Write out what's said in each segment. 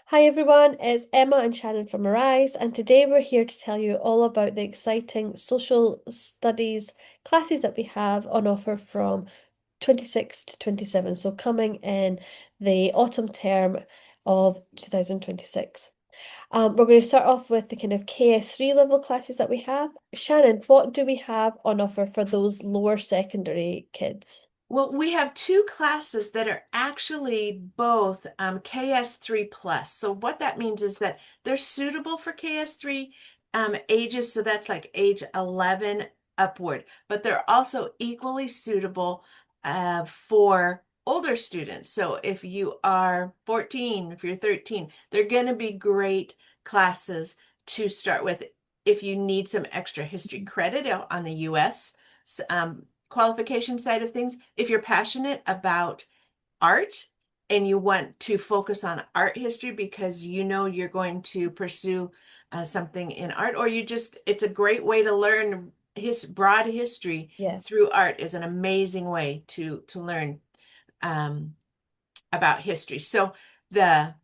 Hi everyone, it's Emma and Shannon from Arise, and today we're here to tell you all about the exciting social studies classes that we have on offer from 26 to 27, so coming in the autumn term of 2026. We're going to start off with the kind of KS3 level classes that we have. Shannon, what do we have on offer for those lower secondary kids? Well, we have two classes that are actually both KS3 plus. So what that means is that they're suitable for KS3 ages. So that's like age 11 upward, but they're also equally suitable for older students. So if you are 14, if you're 13, they're going to be great classes to start with if you need some extra history credit on the US qualification side of things. If you're passionate about art and you want to focus on art history because you know you're going to pursue something in art, or it's a great way to learn his broad history Yeah. through art is an amazing way to learn um, about history. So the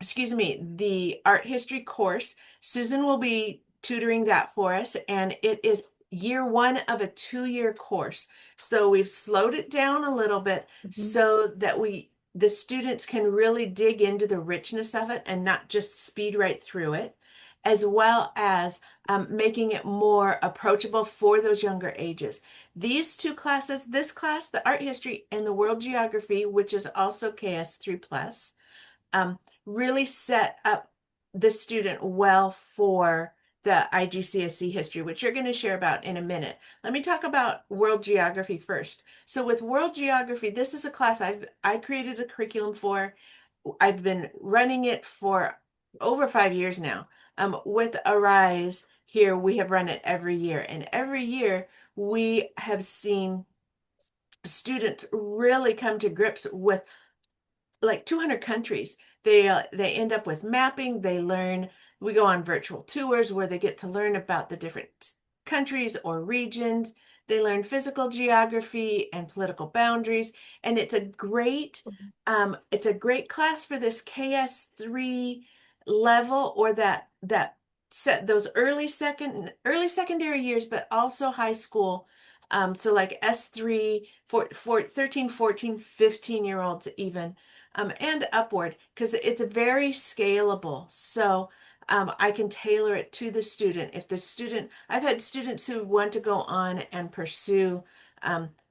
the art history course, Susan will be tutoring that for us, and it is year one of a 2-year course. So we've slowed it down a little bit Mhm. so that the students can really dig into the richness of it and not just speed right through it, as well as making it more approachable for those younger ages. These two classes, this class, the art history and the world geography, which is also KS3 plus, really set up the student well for the IGCSE history, which you're going to share about in a minute. Let me talk about world geography first. So with world geography, this is a class I created a curriculum for. I've been running it for over 5 years now. With Arise here, we have run it every year, and every year we have seen students really come to grips with like 200 countries. They end up with mapping. They learn. We go on virtual tours where they get to learn about the different countries or regions. They learn physical geography and political boundaries, and it's a great class for this KS3 level, or that set those early secondary years, but also high school. So like S3 for 13, 14, 15-year olds even, and upward, because it's very scalable. So I can tailor it to the student. If the student, I've had students who want to go on and pursue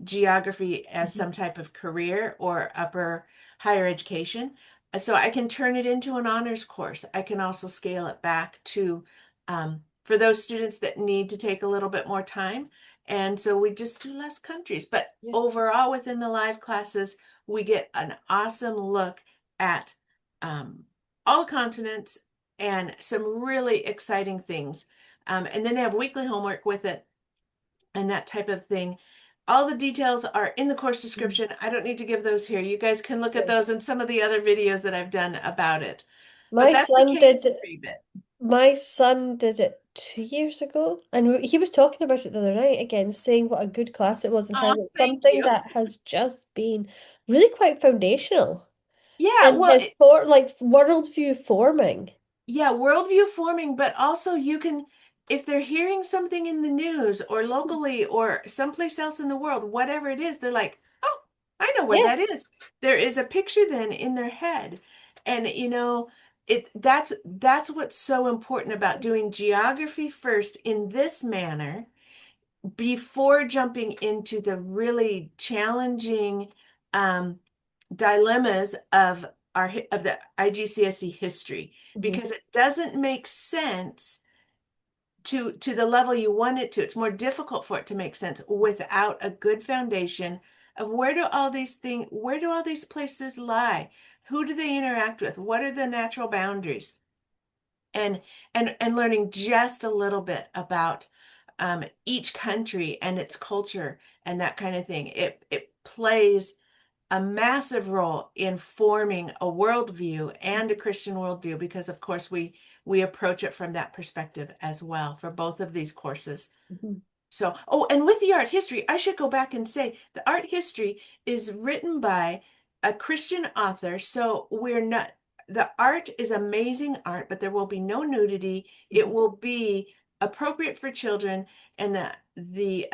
geography as Mhm. some type of career or upper higher education. So I can turn it into an honors course. I can also scale it back to for those students that need to take a little bit more time. And so we just do less countries. But Yeah. overall, within the live classes, we get an awesome look at um, all continents and some really exciting things. And then they have weekly homework with it and that type of thing. All the details are in the course Mhm. description. I don't need to give those here. You guys can look at Yeah. those and some of the other videos that I've done about it. But My that's the son did KS3 bit. My son did it 2 years ago, and he was talking about it the other night again, saying what a good class it was and how Oh, it's thank something you. that has just been really quite foundational Yeah, in well, his for like worldview forming. yeah, worldview forming, but also you can, if they're hearing something in the news or locally or someplace else in the world, whatever it is, they're like, oh, I know where Yeah. that is. There is a picture then in their head. And that's what's so important about doing geography first in this manner before jumping into the really challenging um, dilemmas of of the IGCSE history, Mhm. because it doesn't make sense to the level you want it to. It's more difficult for it to make sense without a good foundation of where do all these places lie? Who do they interact with? What are the natural boundaries? And and learning just a little bit about each country and its culture and that kind of thing. It plays a massive role in forming a worldview and a Christian worldview, because of course we approach it from that perspective as well for both of these courses. Mhm. So, oh, and with the art history, I should go back and say the art history is written by a Christian author. So we're not. the art is amazing art, but there will be no nudity. It will be appropriate for children, and the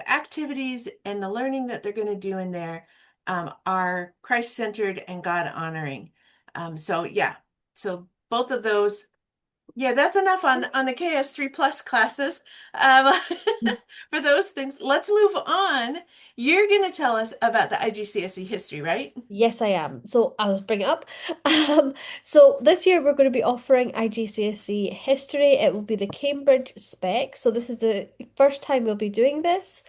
activities and the learning that they're going to do in there are Christ-centered and God-honoring. So yeah, so both of those. Yeah, that's enough on the KS3 Plus classes. Um, for those things, let's move on. You're going to tell us about the IGCSE history, right? Yes, I am. So I'll bring it up. Um, so this year we're going to be offering IGCSE history. It will be the Cambridge spec. So this is the first time we'll be doing this.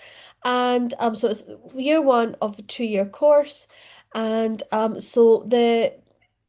And so it's year one of the 2-year course. And so the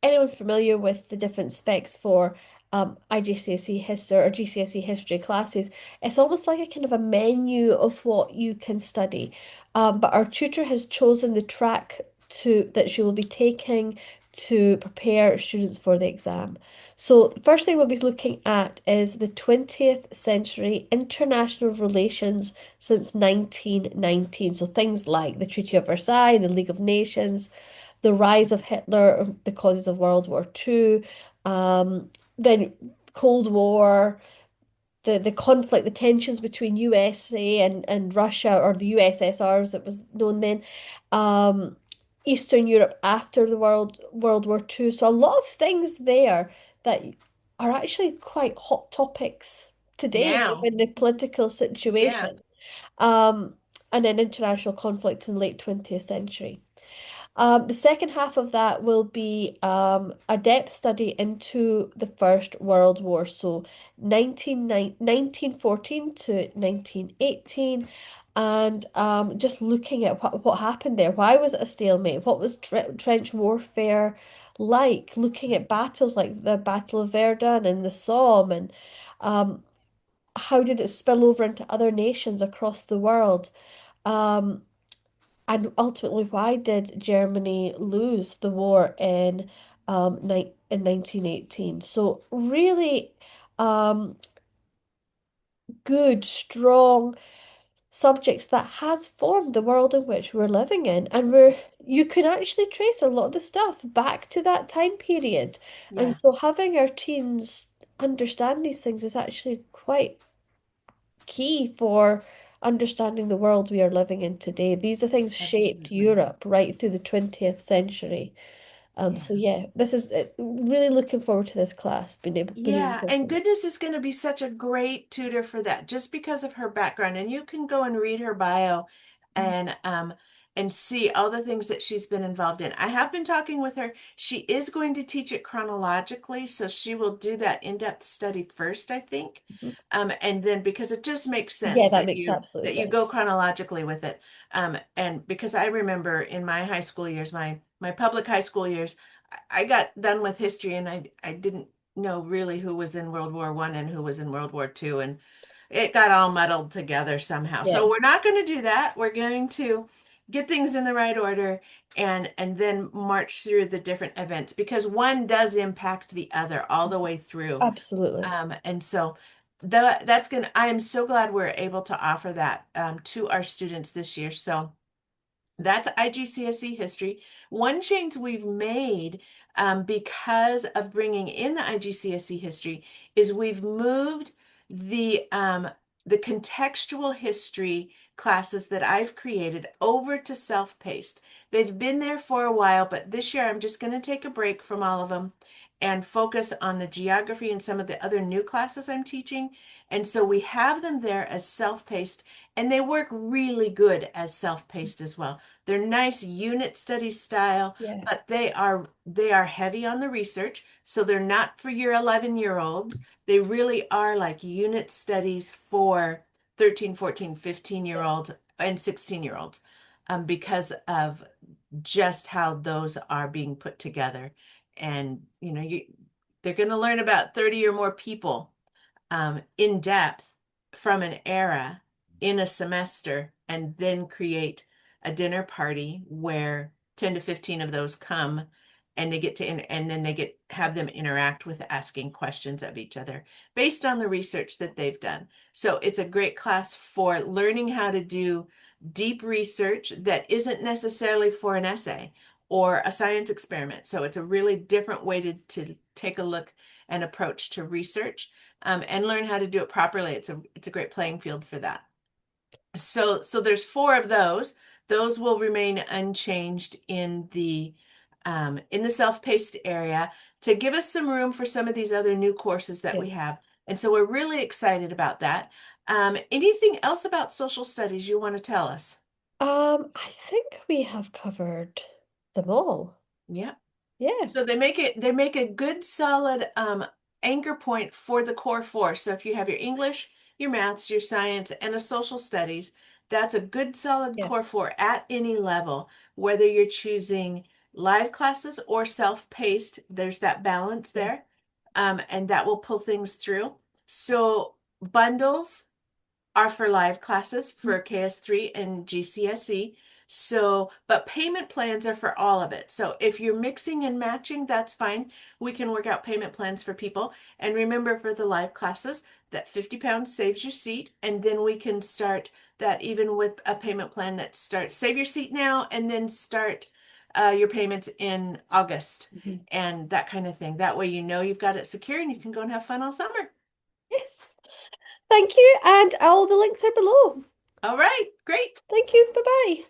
anyone familiar with the different specs for IGCSE history or GCSE history classes, it's almost like a kind of a menu of what you can study. But our tutor has chosen the track that she will be taking to prepare students for the exam. So the first thing we'll be looking at is the 20th century international relations since 1919. So things like the Treaty of Versailles, the League of Nations, the rise of Hitler, the causes of World War II, then Cold War, the conflict, the tensions between USA and Russia, or the USSR as it was known then, um, Eastern Europe after the World War II. So a lot of things there that are actually quite hot topics today, Now, given the political yeah. situation. Um, and then international conflict in the late 20th century. The second half of that will be a depth study into the First World War, so 1914 to 1918, and just looking at what happened there. Why was it a stalemate? What was trench warfare like? Looking at battles like the Battle of Verdun and the Somme, and um, how did it spill over into other nations across the world? Um, and ultimately, why did Germany lose the war in 1918? So really um good, strong subjects that has formed the world in which we're living in. And you can actually trace a lot of the stuff back to that time period. And Yeah, so having our teens understand these things is actually quite key for understanding the world we are living in today. These are things shaped absolutely. Europe right through the 20th century. So Yeah. yeah, this is really looking forward to this class, being able Yeah, to and offer it. goodness is going to be such a great tutor for that just because of her background. And you can go and read her bio Mhm. and see all the things that she's been involved in. I have been talking with her. She is going to teach it chronologically, so she will do that in-depth study first, I think. Mhm. And then because it just makes Yeah, sense that makes absolute that you go sense. chronologically with it. And because I remember in my high school years, my public high school years, I got done with history and I didn't know really who was in World War One and who was in World War Two, and it got all muddled together somehow. Yeah, So we're not going to do that. We're going to get things in the right order and then march through the different events because one does impact the other all the way through. absolutely. And so that's gonna. I am so glad we're able to offer that to our students this year. So that's IGCSE history. One change we've made because of bringing in the IGCSE history is we've moved the contextual history classes that I've created over to self-paced. They've been there for a while, but this year I'm just going to take a break from all of them and focus on the geography and some of the other new classes I'm teaching. And so we have them there as self-paced, and they work really good as self-paced as well. They're nice unit study style, Yeah, but they are heavy on the research, so they're not for your 11-year-olds. They really are like unit studies for 13, 14, 15-year-olds and 16-year-olds because of just how those are being put together. And they're going to learn about 30 or more people in depth from an era in a semester and then create a dinner party where 10 to 15 of those come and they get to and then they get have them interact with asking questions of each other based on the research that they've done. So it's a great class for learning how to do deep research that isn't necessarily for an essay or a science experiment. So it's a really different way to take a look and approach to research, and learn how to do it properly. It's a great playing field for that. So there's four of those. Those will remain unchanged in the self-paced area to give us some room for some of these other new courses that Yeah. we have. And so we're really excited about that. Anything else about social studies you want to tell us? I think we have covered them all. Yeah. Yeah. So they make a good solid anchor point for the core four. So if you have your English, your maths, your science, and a social studies, that's a good solid Yeah. core four at any level, whether you're choosing live classes or self-paced, there's that balance Yeah. there. And that will pull things through. So bundles are for live classes for KS3 and GCSE. So, but payment plans are for all of it. So if you're mixing and matching, that's fine. We can work out payment plans for people. And remember for the live classes that 50 pounds saves your seat. And then we can start that even with a payment plan that starts, save your seat now and then start your payments in August Mhm. and that kind of thing. That way you know you've got it secure and you can go and have fun all summer. Yes. Thank you. And all the links are below. All right, great. Thank you. Bye bye.